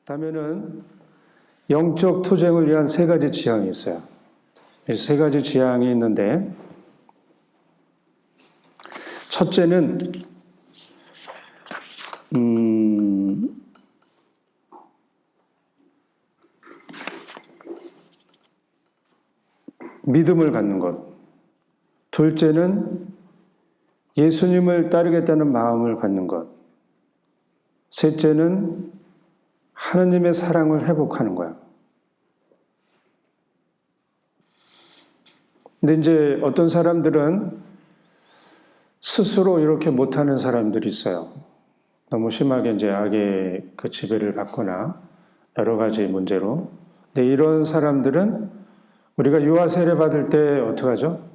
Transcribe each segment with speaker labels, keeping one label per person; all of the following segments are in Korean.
Speaker 1: 다음에는 영적 투쟁을 위한 세 가지 지향이 있어요. 이 세 가지 지향이 있는데, 첫째는 믿음을 갖는 것. 둘째는 예수님을 따르겠다는 마음을 갖는 것. 셋째는 하느님의 사랑을 회복하는 거야. 근데 이제 어떤 사람들은 스스로 이렇게 못하는 사람들이 있어요. 너무 심하게 이제 악의 그 지배를 받거나 여러 가지 문제로. 근데 이런 사람들은 우리가 유아 세례 받을 때 어떡하죠?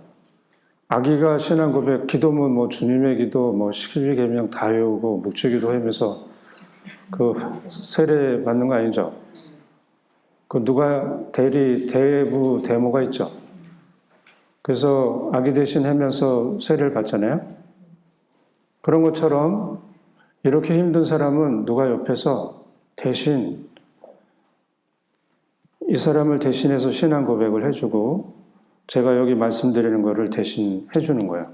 Speaker 1: 아기가 신앙 고백, 기도문 뭐 주님의 기도, 뭐 십계명 다 외우고 묵주기도 하면서 그 세례 받는 거 아니죠? 그 누가 대부 대모가 있죠. 그래서 아기 대신 하면서 세례를 받잖아요. 그런 것처럼 이렇게 힘든 사람은 누가 옆에서 대신 이 사람을 대신해서 신앙 고백을 해주고 제가 여기 말씀드리는 거를 대신 해주는 거예요.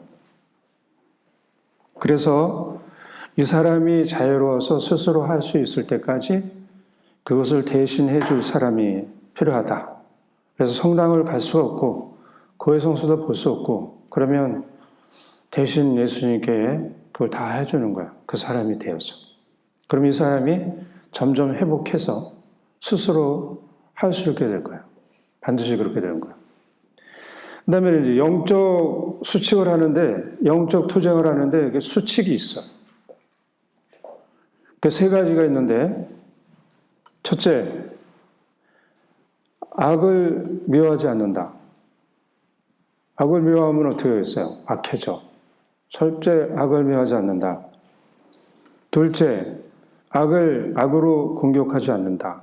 Speaker 1: 그래서 이 사람이 자유로워서 스스로 할 수 있을 때까지 그것을 대신 해줄 사람이 필요하다. 그래서 성당을 갈 수 없고 교회 성수도 볼 수 없고 그러면 대신 예수님께 그걸 다 해주는 거야. 그 사람이 되어서. 그럼 이 사람이 점점 회복해서 스스로 할 수 있게 될 거야. 반드시 그렇게 되는 거야. 그 다음에 이제 영적 수칙을 하는데, 영적 투쟁을 하는데 수칙이 있어. 그 세 가지가 있는데, 첫째, 악을 미워하지 않는다. 악을 미워하면 어떻게 되겠어요? 악해져. 첫째, 악을 미워하지 않는다. 둘째, 악을 악으로 공격하지 않는다.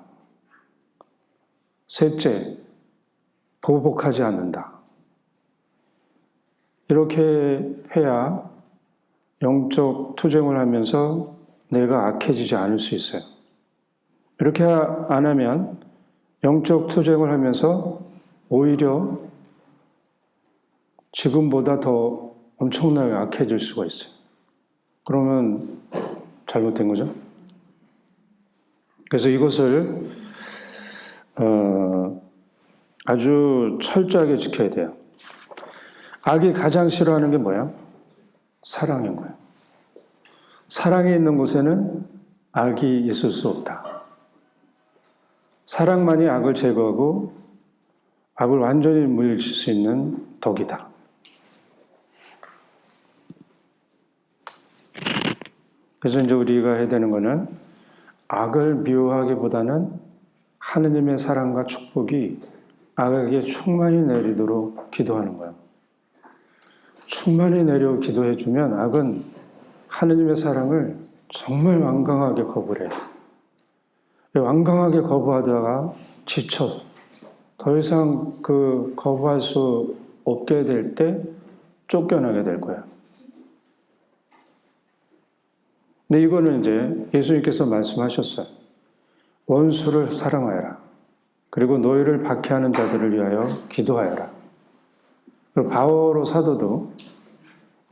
Speaker 1: 셋째, 보복하지 않는다. 이렇게 해야 영적 투쟁을 하면서 내가 악해지지 않을 수 있어요. 이렇게 안 하면 영적 투쟁을 하면서 오히려 지금보다 더 엄청나게 악해질 수가 있어요. 그러면 잘못된 거죠. 그래서 이것을 아주 철저하게 지켜야 돼요. 악이 가장 싫어하는 게 뭐야? 사랑인 거예요. 사랑이 있는 곳에는 악이 있을 수 없다. 사랑만이 악을 제거하고 악을 완전히 물리칠 수 있는 덕이다. 그래서 이제 우리가 해야 되는 거는 악을 미워하기보다는 하느님의 사랑과 축복이 악에게 충만히 내리도록 기도하는 거예요. 충만히 내려 기도해주면 악은 하느님의 사랑을 정말 완강하게 거부를 해요. 완강하게 거부하다가 지쳐 더 이상 그 거부할 수 없게 될 때 쫓겨나게 될 거야. 근데 이거는 이제 예수님께서 말씀하셨어요. 원수를 사랑하여라. 그리고 너희를 박해하는 자들을 위하여 기도하여라. 바오로 사도도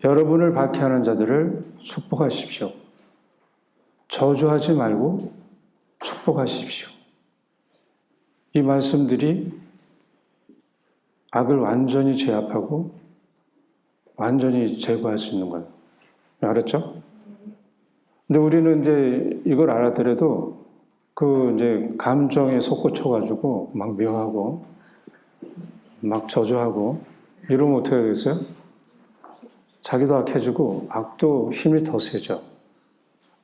Speaker 1: 여러분을 박해하는 자들을 축복하십시오. 저주하지 말고 축복하십시오. 이 말씀들이 악을 완전히 제압하고 완전히 제거할 수 있는 거예요. 알았죠? 근데 우리는 이제 이걸 알았더라도 그 이제 감정에 솟구쳐가지고 막 미워하고 막 저주하고 이러면 어떻게 되겠어요? 자기도 악해지고 악도 힘이 더 세죠.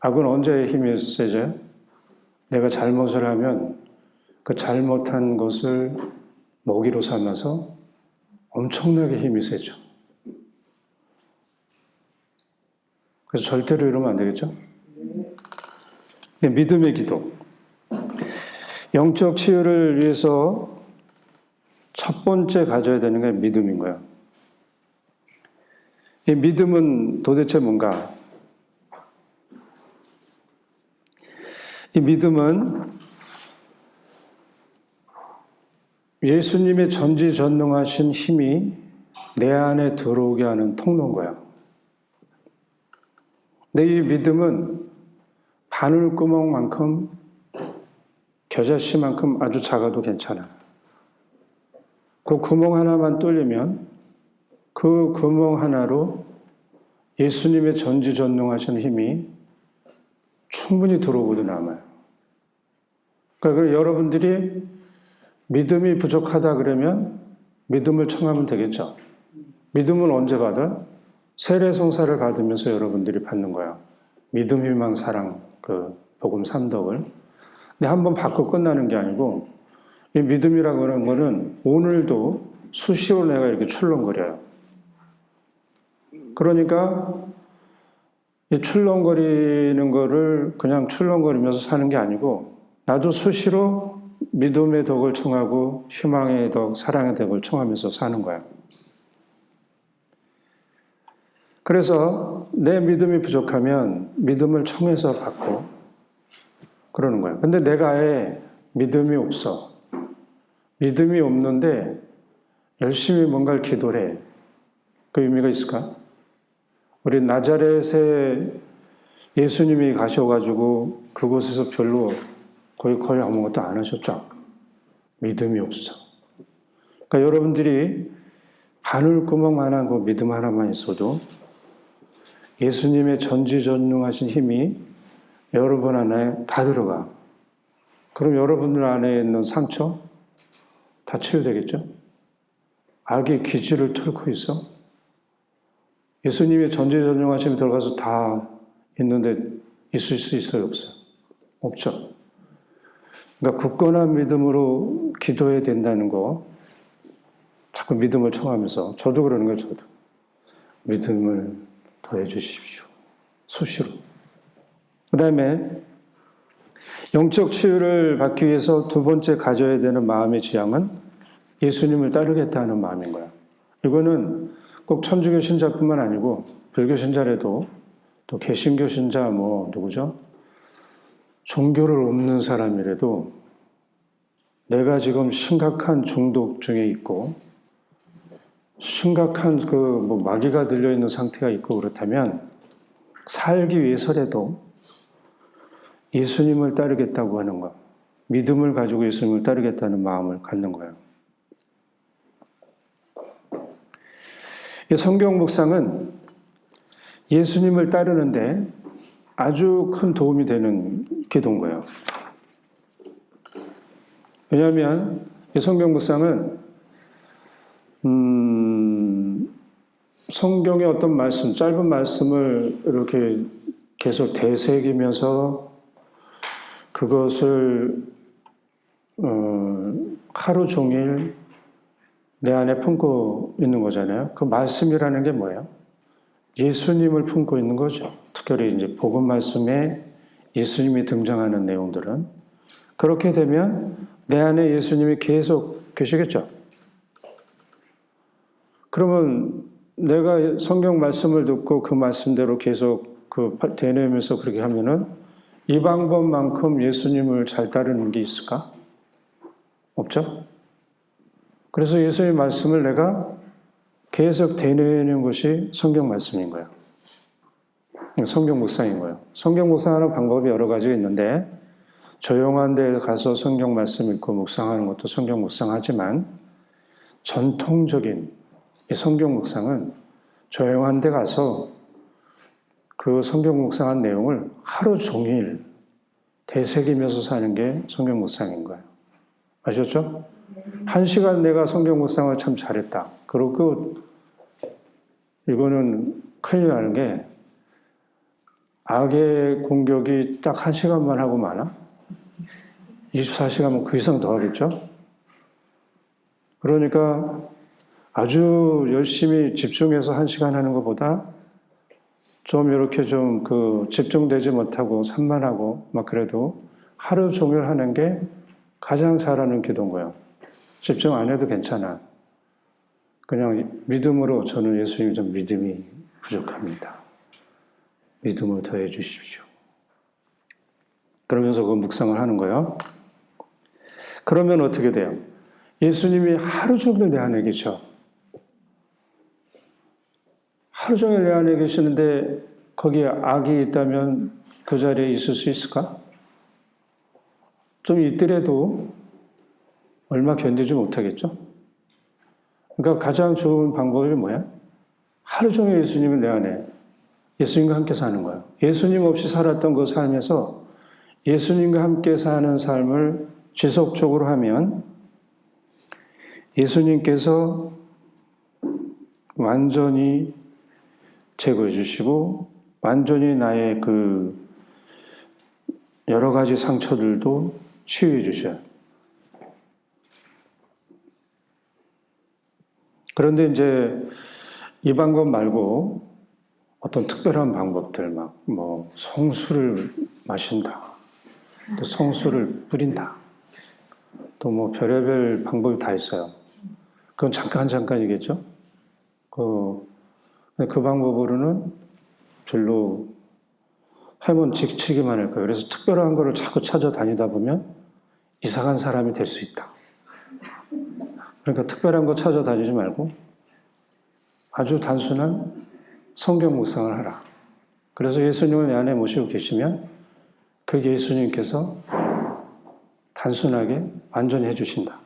Speaker 1: 악은 언제 힘이 세져요? 내가 잘못을 하면 그 잘못한 것을 먹이로 삼아서 엄청나게 힘이 세죠. 그래서 절대로 이러면 안 되겠죠? 믿음의 기도. 영적 치유를 위해서 첫 번째 가져야 되는 게 믿음인 거예요. 이 믿음은 도대체 뭔가? 이 믿음은 예수님의 전지전능하신 힘이 내 안에 들어오게 하는 통로인 거야. 근데 이 믿음은 바늘구멍만큼, 겨자씨만큼 아주 작아도 괜찮아. 그 구멍 하나만 뚫리면 그 구멍 하나로 예수님의 전지전능하신 힘이 충분히 들어오고도 남아요. 그러니까 여러분들이 믿음이 부족하다 그러면 믿음을 청하면 되겠죠. 믿음은 언제 받아? 세례송사를 받으면서 여러분들이 받는 거야. 믿음, 희망, 사랑, 그 복음 3덕을. 근데 한번 받고 끝나는 게 아니고 이 믿음이라고 하는 거는 오늘도 수시로 내가 이렇게 출렁거려요. 그러니까 이 출렁거리는 거를 그냥 출렁거리면서 사는 게 아니고 나도 수시로 믿음의 덕을 청하고 희망의 덕, 사랑의 덕을 청하면서 사는 거야. 그래서 내 믿음이 부족하면 믿음을 청해서 받고 그러는 거예요. 근데 내가 아예 믿음이 없어. 믿음이 없는데 열심히 뭔가를 기도를 해. 그 의미가 있을까? 우리 나자렛에 예수님이 가셔가지고 그곳에서 별로 거의 아무것도 안 하셨죠. 믿음이 없어. 그러니까 여러분들이 바늘구멍만한 그 믿음 하나만 있어도 예수님의 전지전능하신 힘이 여러분 안에 다 들어가. 그럼 여러분들 안에 있는 상처 다 치유되겠죠? 악의 기지를 뚫고 있어. 예수님의 전지전능하심이 들어가서 다 있는데 있을 수 있어요? 없어요? 없죠. 그러니까 굳건한 믿음으로 기도해야 된다는 거 자꾸 믿음을 청하면서 저도 그러는 거예요. 저도. 믿음을 더해 주십시오. 수시로. 그 다음에 영적 치유를 받기 위해서 두 번째 가져야 되는 마음의 지향은 예수님을 따르겠다는 마음인 거야. 이거는 꼭 천주교 신자뿐만 아니고 불교 신자라도 또 개신교 신자 누구죠? 종교를 없는 사람이라도 내가 지금 심각한 중독 중에 있고 심각한 마귀가 들려있는 상태가 있고 그렇다면 살기 위해서라도 예수님을 따르겠다고 하는 것, 믿음을 가지고 예수님을 따르겠다는 마음을 갖는 거예요. 이 성경 묵상은 예수님을 따르는데 아주 큰 도움이 되는 기도인 거예요. 왜냐하면 이 성경 묵상은 성경의 어떤 말씀, 짧은 말씀을 이렇게 계속 되새기면서 그것을 하루 종일 내 안에 품고 있는 거잖아요. 그 말씀이라는 게 뭐예요? 예수님을 품고 있는 거죠. 특별히 이제 복음 말씀에 예수님이 등장하는 내용들은 그렇게 되면 내 안에 예수님이 계속 계시겠죠. 그러면 내가 성경 말씀을 듣고 그 말씀대로 계속 되뇌면서 그렇게 하면은 이 방법만큼 예수님을 잘 따르는 게 있을까? 없죠? 그래서 예수님의 말씀을 내가 계속 되뇌는 것이 성경 말씀인 거예요. 성경 묵상인 거예요. 성경 묵상하는 방법이 여러 가지가 있는데 조용한 데 가서 성경 말씀 읽고 묵상하는 것도 성경 묵상하지만 전통적인 이 성경 묵상은 조용한 데 가서 그 성경 묵상한 내용을 하루 종일 되새기면서 사는 게 성경 묵상인 거예요. 아셨죠? 1시간 내가 성경 묵상을 참 잘했다. 그리고 이거는 큰일 나는 게 악의 공격이 딱 1시간만 하고 마나? 24시간은 그 이상 더 하겠죠? 그러니까 아주 열심히 집중해서 1시간 하는 것보다 좀 이렇게 좀 집중되지 못하고 산만하고 막 그래도 하루 종일 하는 게 가장 잘하는 기도인 거예요. 집중 안 해도 괜찮아. 그냥 믿음으로 저는 예수님이 좀 믿음이 부족합니다. 믿음을 더해 주십시오. 그러면서 그 묵상을 하는 거예요. 그러면 어떻게 돼요? 예수님이 하루 종일 내 안에 계셔. 하루 종일 내 안에 계시는데 거기에 악이 있다면 그 자리에 있을 수 있을까? 좀 있더라도 얼마 견디지 못하겠죠? 그러니까 가장 좋은 방법이 뭐야? 하루 종일 예수님은 내 안에, 예수님과 함께 사는 거예요. 예수님 없이 살았던 그 삶에서 예수님과 함께 사는 삶을 지속적으로 하면 예수님께서 완전히 제거해 주시고 완전히 나의 여러 가지 상처들도 치유해 주셔요. 그런데 이제 이 방법 말고 어떤 특별한 방법들 성수를 마신다. 또 성수를 뿌린다. 또 별의별 방법이 다 있어요. 그건 잠깐이겠죠? 그 방법으로는 별로 하면 지치기만 할 거예요. 그래서 특별한 거를 자꾸 찾아다니다 보면 이상한 사람이 될 수 있다. 그러니까 특별한 거 찾아다니지 말고 아주 단순한 성경 묵상을 하라. 그래서 예수님을 내 안에 모시고 계시면 그 예수님께서 단순하게 완전히 해주신다.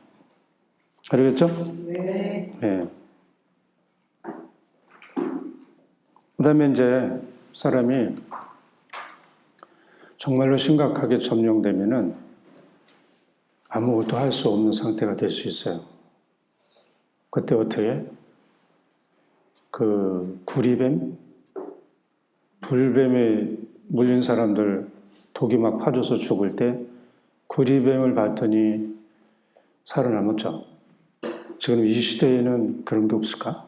Speaker 1: 알겠죠? 네. 네. 그 다음에 이제 사람이 정말로 심각하게 점령되면은 아무것도 할 수 없는 상태가 될 수 있어요. 그때 어떻게? 구리뱀? 불뱀에 물린 사람들 독이 막 파져서 죽을 때 구리뱀을 봤더니 살아남았죠. 지금 이 시대에는 그런 게 없을까?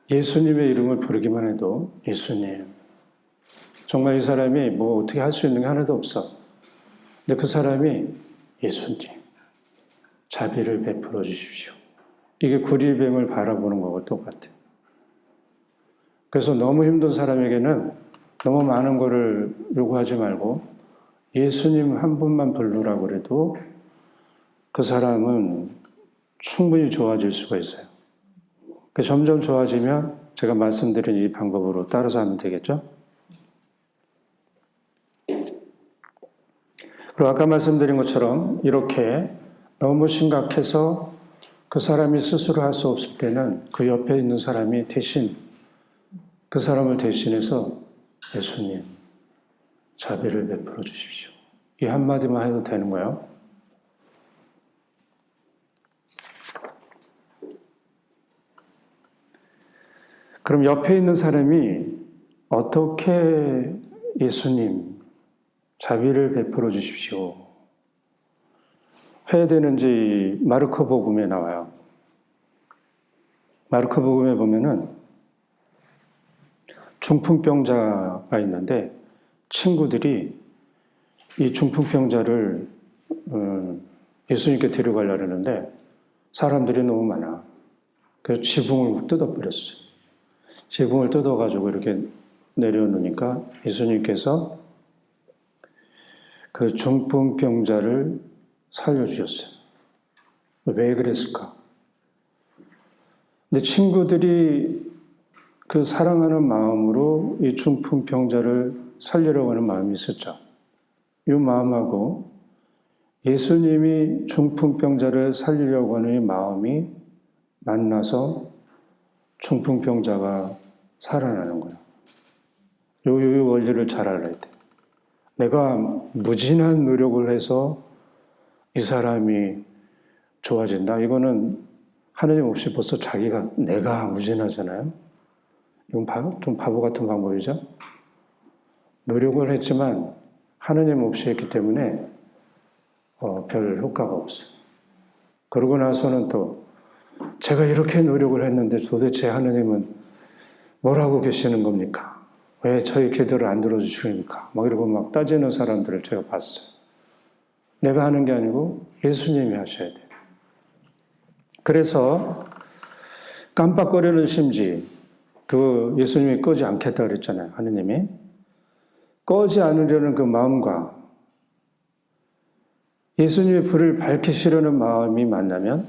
Speaker 1: 예수님의 이름을 부르기만 해도 예수님. 정말 이 사람이 어떻게 할 수 있는 게 하나도 없어. 근데 그 사람이 예수님, 자비를 베풀어 주십시오. 이게 구리뱀을 바라보는 거하고 똑같아요. 그래서 너무 힘든 사람에게는 너무 많은 거를 요구하지 말고 예수님 한 분만 부르라고 그래도 그 사람은 충분히 좋아질 수가 있어요. 점점 좋아지면 제가 말씀드린 이 방법으로 따라서 하면 되겠죠? 그리고 아까 말씀드린 것처럼 이렇게 너무 심각해서 그 사람이 스스로 할 수 없을 때는 그 옆에 있는 사람이 대신 그 사람을 대신해서 예수님, 자비를 베풀어 주십시오. 이 한마디만 해도 되는 거예요. 그럼 옆에 있는 사람이 어떻게 예수님, 자비를 베풀어 주십시오 해야 되는지 마르코 복음에 나와요. 마르코 복음에 보면은 중풍병자가 있는데 친구들이 이 중풍병자를 예수님께 데려가려고 하는데 사람들이 너무 많아. 그래서 지붕을 뜯어버렸어요. 지붕을 뜯어가지고 이렇게 내려놓으니까 예수님께서 그 중풍병자를 살려주셨어요. 왜 그랬을까? 근데 친구들이 그 사랑하는 마음으로 이 중풍병자를 살리려고 하는 마음이 있었죠. 이 마음하고 예수님이 중풍병자를 살리려고 하는 이 마음이 만나서 중풍병자가 살아나는 거예요. 요 원리를 잘 알아야 돼. 내가 무진한 노력을 해서 이 사람이 좋아진다. 이거는 하느님 없이 벌써 내가 무진하잖아요. 이건 좀 바보 같은 방법이죠. 노력을 했지만 하느님 없이 했기 때문에 별 효과가 없어요. 그러고 나서는 또 제가 이렇게 노력을 했는데 도대체 하느님은 뭐라고 계시는 겁니까? 왜 저희 기도를 안 들어주십니까? 막 이러고 막 따지는 사람들을 제가 봤어요. 내가 하는 게 아니고 예수님이 하셔야 돼요. 그래서 깜빡거리는 심지, 그 예수님이 끄지 않겠다 그랬잖아요. 하느님이. 꺼지 않으려는 그 마음과 예수님의 불을 밝히시려는 마음이 만나면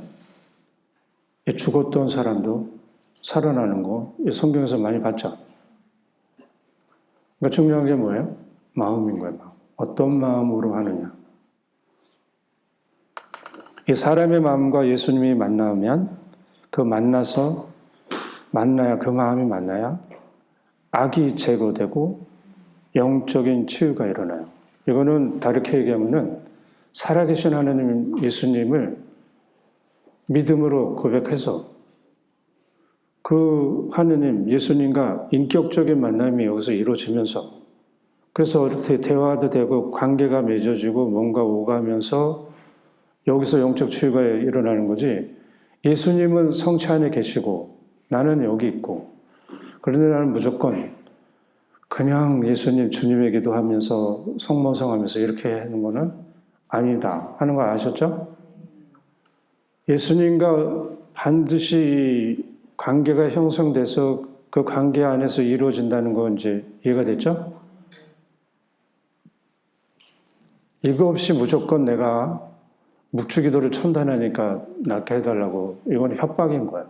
Speaker 1: 죽었던 사람도 살아나는 거 성경에서 많이 봤죠. 그러니까 중요한 게 뭐예요? 마음인 거예요. 마음. 어떤 마음으로 하느냐. 이 사람의 마음과 예수님이 만나면 그 마음이 만나야 악이 제거되고 영적인 치유가 일어나요. 이거는 다르게 얘기하면은 살아계신 하나님 예수님을 믿음으로 고백해서 그 하느님 예수님과 인격적인 만남이 여기서 이루어지면서 그래서 대화도 되고 관계가 맺어지고 뭔가 오가면서 여기서 영적 치유가 일어나는 거지. 예수님은 성체 안에 계시고 나는 여기 있고 그런데 나는 무조건 그냥 예수님 주님의 기도하면서 성모성하면서 이렇게 하는 거는 아니다 하는 거 아셨죠? 예수님과 반드시 관계가 형성돼서 그 관계 안에서 이루어진다는 건 이제 이해가 됐죠? 이거 없이 무조건 내가 묵주기도를 천단하니까 낫게 해달라고 이건 협박인 거예요.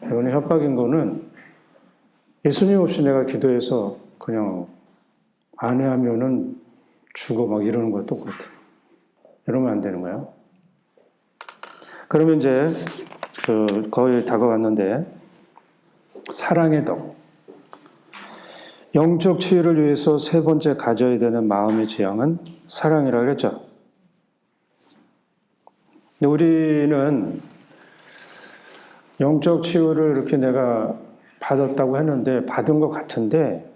Speaker 1: 이거는 협박인 거는 예수님 없이 내가 기도해서 그냥 안 하면은 죽어 막 이러는 거야 똑같아. 이러면 안 되는 거예요. 그러면 이제 거의 다가왔는데 사랑의 덕. 영적 치유를 위해서 세 번째 가져야 되는 마음의 지향은 사랑이라고 그랬죠. 근데 우리는 영적 치유를 이렇게 내가 받았다고 했는데 받은 것 같은데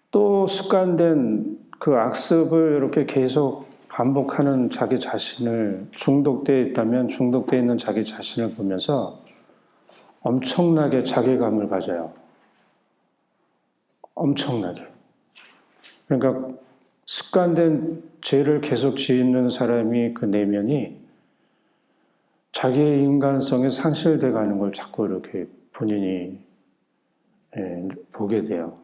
Speaker 1: 또 습관된 그 악습을 이렇게 계속 반복하는 자기 자신을 중독되어 있다면 중독되어 있는 자기 자신을 보면서 엄청나게 자괴감을 가져요. 엄청나게. 그러니까 습관된 죄를 계속 짓는 사람이 그 내면이 자기의 인간성이 상실돼 가는 걸 자꾸 이렇게 본인이 보게 돼요.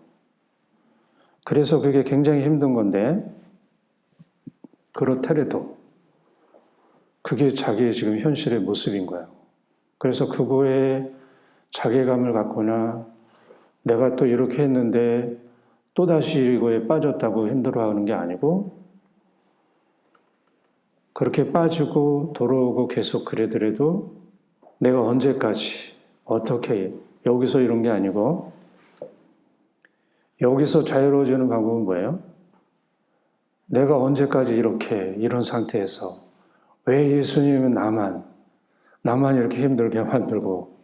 Speaker 1: 그래서 그게 굉장히 힘든 건데 그렇더라도 그게 자기의 지금 현실의 모습인 거예요. 그래서 그거에 자괴감을 갖거나 내가 또 이렇게 했는데 또다시 이거에 빠졌다고 힘들어하는 게 아니고 그렇게 빠지고 돌아오고 계속 그러더라도 내가 언제까지 어떻게 여기서 이런 게 아니고 여기서 자유로워지는 방법은 뭐예요? 내가 언제까지 이런 상태에서 왜 예수님은 나만 이렇게 힘들게 만들고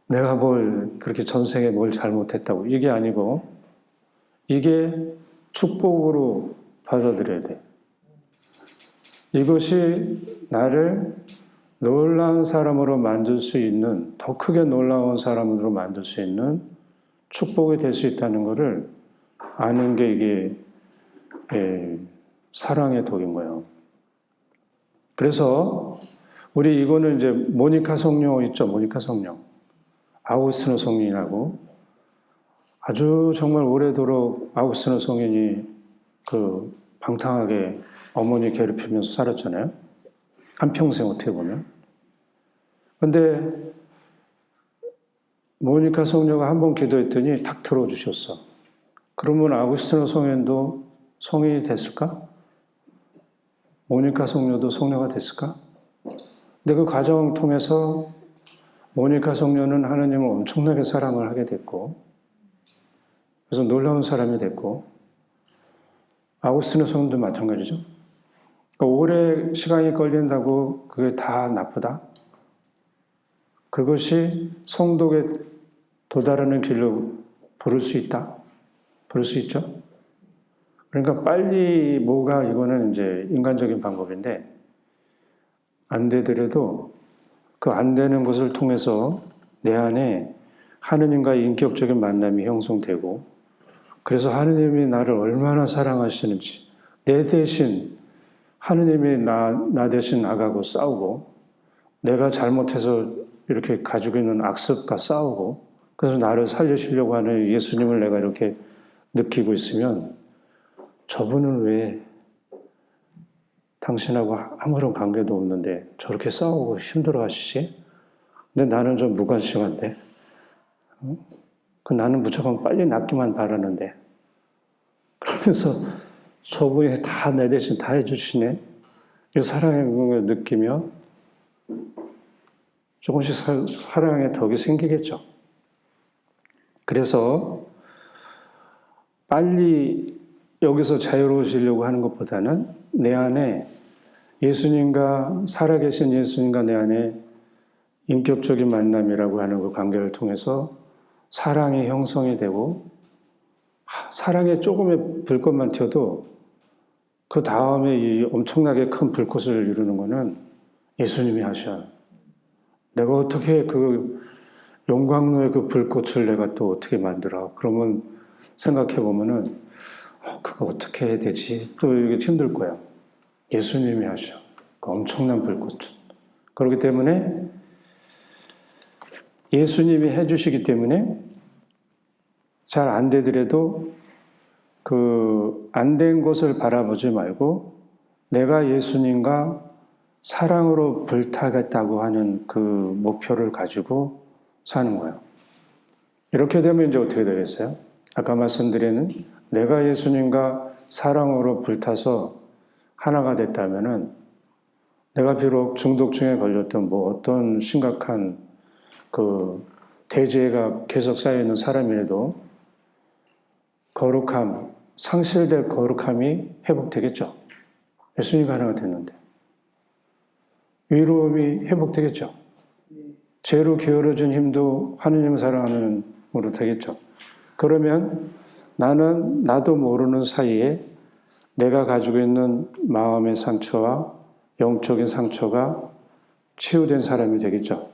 Speaker 1: 내가 그렇게 전생에 뭘 잘못했다고 이게 아니고 이게 축복으로 받아들여야 돼. 이것이 나를 놀라운 사람으로 만들 수 있는 더 크게 놀라운 사람으로 만들 수 있는 축복이 될 수 있다는 것을 아는 게 이게 사랑의 독인 거예요. 그래서 우리 이거는 이제 모니카 성녀 있죠? 모니카 성녀. 아우구스티노 성인이라고 아주 정말 오래도록 아우구스티노 성인이 그 방탕하게 어머니 괴롭히면서 살았잖아요. 한평생 어떻게 보면. 근데 모니카 성녀가 한 번 기도했더니 탁 들어주셨어. 그러면 아우구스티노 성인도 성인이 됐을까? 모니카 성녀도 성녀가 됐을까? 근데 그 과정을 통해서 모니카 성녀는 하나님을 엄청나게 사랑을 하게 됐고 그래서 놀라운 사람이 됐고 아우구스티노 성인도 마찬가지죠. 그러니까 오래 시간이 걸린다고 그게 다 나쁘다? 그것이 성도의 도달하는 길로 부를 수 있다. 부를 수 있죠. 그러니까 빨리 뭐가 이거는 이제 인간적인 방법인데 안 되더라도 그 안 되는 것을 통해서 내 안에 하느님과의 인격적인 만남이 형성되고 그래서 하느님이 나를 얼마나 사랑하시는지 내 대신 하느님이 나 대신 나가고 싸우고 내가 잘못해서 이렇게 가지고 있는 악습과 싸우고 그래서 나를 살려주려고 하는 예수님을 내가 이렇게 느끼고 있으면 저분은 왜 당신하고 아무런 관계도 없는데 저렇게 싸우고 힘들어 하시지? 근데 나는 좀 무관심한데 나는 무조건 빨리 낫기만 바라는데 그러면서 저분이 다 내 대신 다 해주시네. 이 사랑의 그걸 느끼며 조금씩 사랑의 덕이 생기겠죠. 그래서 빨리 여기서 자유로워지려고 하는 것보다는 내 안에 예수님과 살아계신 예수님과 내 안에 인격적인 만남이라고 하는 그 관계를 통해서 사랑이 형성이 되고 사랑에 조금의 불꽃만 튀어도 그 다음에 이 엄청나게 큰 불꽃을 이루는 것은 예수님이 하셔. 내가 어떻게 그 용광로의 그 불꽃을 내가 또 어떻게 만들어? 그러면 생각해 보면은 그거 어떻게 해야 되지? 또 이게 힘들 거야. 예수님이 하셔. 그 엄청난 불꽃. 그렇기 때문에 예수님이 해주시기 때문에 잘 안 되더라도 그 안 된 것을 바라보지 말고 내가 예수님과 사랑으로 불타겠다고 하는 그 목표를 가지고 사는 거예요. 이렇게 되면 이제 어떻게 되겠어요? 아까 말씀드린 내가 예수님과 사랑으로 불타서 하나가 됐다면은 내가 비록 중독증에 걸렸던 뭐 어떤 심각한 그 대죄가 계속 쌓여있는 사람이라도 거룩함, 상실될 거룩함이 회복되겠죠. 예수님이 하나가 됐는데. 위로움이 회복되겠죠. 죄로 기울어진 힘도 하느님을 사랑하는 으로 되겠죠. 그러면 나는 나도 모르는 사이에 내가 가지고 있는 마음의 상처와 영적인 상처가 치유된 사람이 되겠죠.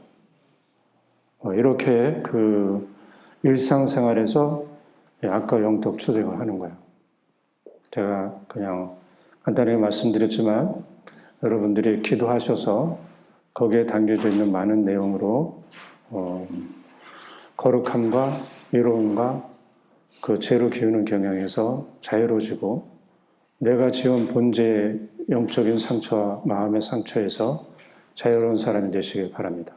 Speaker 1: 이렇게 그 일상생활에서 악과 영적 추적을 하는 거예요. 제가 그냥 간단하게 말씀드렸지만 여러분들이 기도하셔서 거기에 담겨져 있는 많은 내용으로 거룩함과 위로움과 그 죄로 기우는 경향에서 자유로워지고 내가 지은 본제의 영적인 상처와 마음의 상처에서 자유로운 사람이 되시길 바랍니다.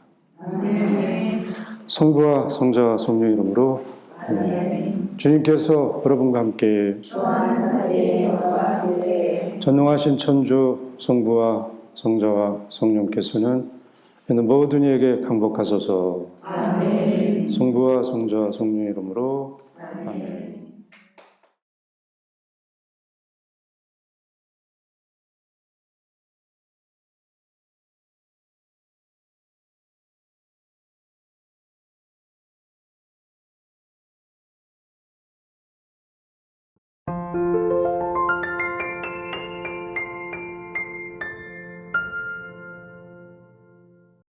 Speaker 1: 성부와 성자와 성령 이름으로 주님께서 여러분과 함께 전능하신 천주 성부와 성자와 성령께서는 있는 모든 이에게 강복하소서. 아멘. 성부와 성자와 성령 이름으로 아멘.